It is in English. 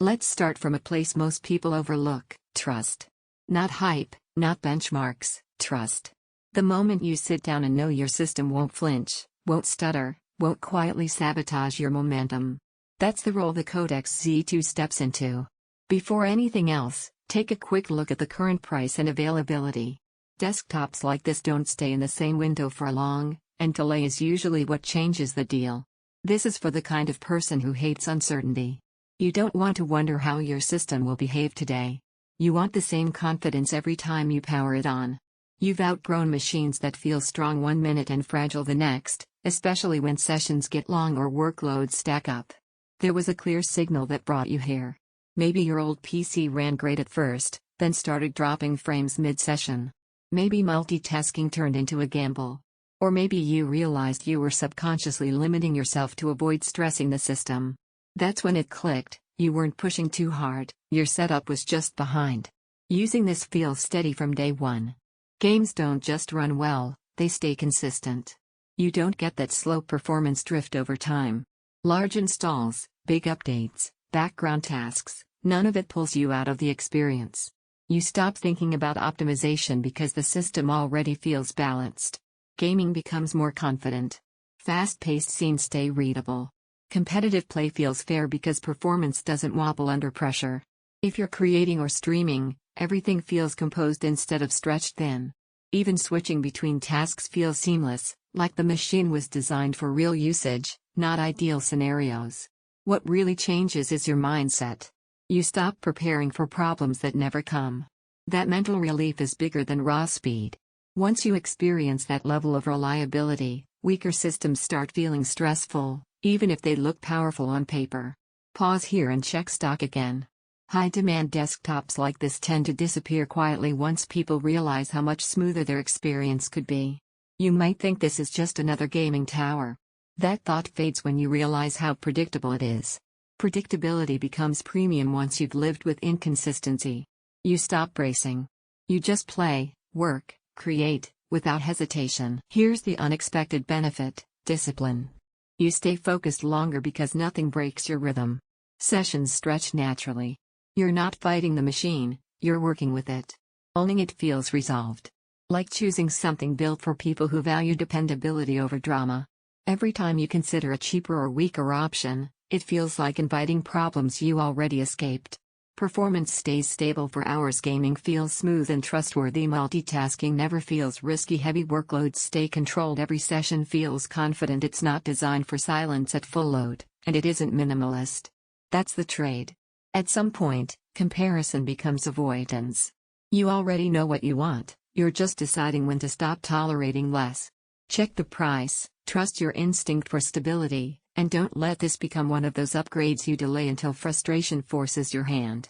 Let's start from a place most people overlook: trust. Not hype, not benchmarks, trust. The moment you sit down and know your system won't flinch, won't stutter, won't quietly sabotage your momentum. That's the role the Codex Z2 steps into. Before anything else, take a quick look at the current price and availability. Desktops like this don't stay in the same window for long, and delay is usually what changes the deal. This is for the kind of person who hates uncertainty. You don't want to wonder how your system will behave today. You want the same confidence every time you power it on. You've outgrown machines that feel strong one minute and fragile the next, especially when sessions get long or workloads stack up. There was a clear signal that brought you here. Maybe your old PC ran great at first, then started dropping frames mid-session. Maybe multitasking turned into a gamble. Or maybe you realized you were subconsciously limiting yourself to avoid stressing the system. That's when it clicked: you weren't pushing too hard, your setup was just behind. Using this feels steady from day one. Games don't just run well, they stay consistent. You don't get that slow performance drift over time. Large installs, big updates, background tasks, none of it pulls you out of the experience. You stop thinking about optimization because the system already feels balanced. Gaming becomes more confident. Fast-paced scenes stay readable. Competitive play feels fair because performance doesn't wobble under pressure. If you're creating or streaming, everything feels composed instead of stretched thin. Even switching between tasks feels seamless, like the machine was designed for real usage, not ideal scenarios. What really changes is your mindset. You stop preparing for problems that never come. That mental relief is bigger than raw speed. Once you experience that level of reliability, weaker systems start feeling stressful, even if they look powerful on paper. Pause here and check stock again. High-demand desktops like this tend to disappear quietly once people realize how much smoother their experience could be. You might think this is just another gaming tower. That thought fades when you realize how predictable it is. Predictability becomes premium once you've lived with inconsistency. You stop bracing. You just play, work, create, without hesitation. Here's the unexpected benefit: discipline. You stay focused longer because nothing breaks your rhythm. Sessions stretch naturally. You're not fighting the machine, you're working with it. Owning it feels resolved. Like choosing something built for people who value dependability over drama. Every time you consider a cheaper or weaker option, it feels like inviting problems you already escaped. Performance stays stable for hours. Gaming feels smooth and trustworthy. Multitasking never feels risky. Heavy workloads stay controlled. Every session feels confident. It's not designed for silence at full load, and it isn't minimalist. That's the trade. At some point, comparison becomes avoidance. You already know what you want, you're just deciding when to stop tolerating less. Check the price, trust your instinct for stability, and don't let this become one of those upgrades you delay until frustration forces your hand.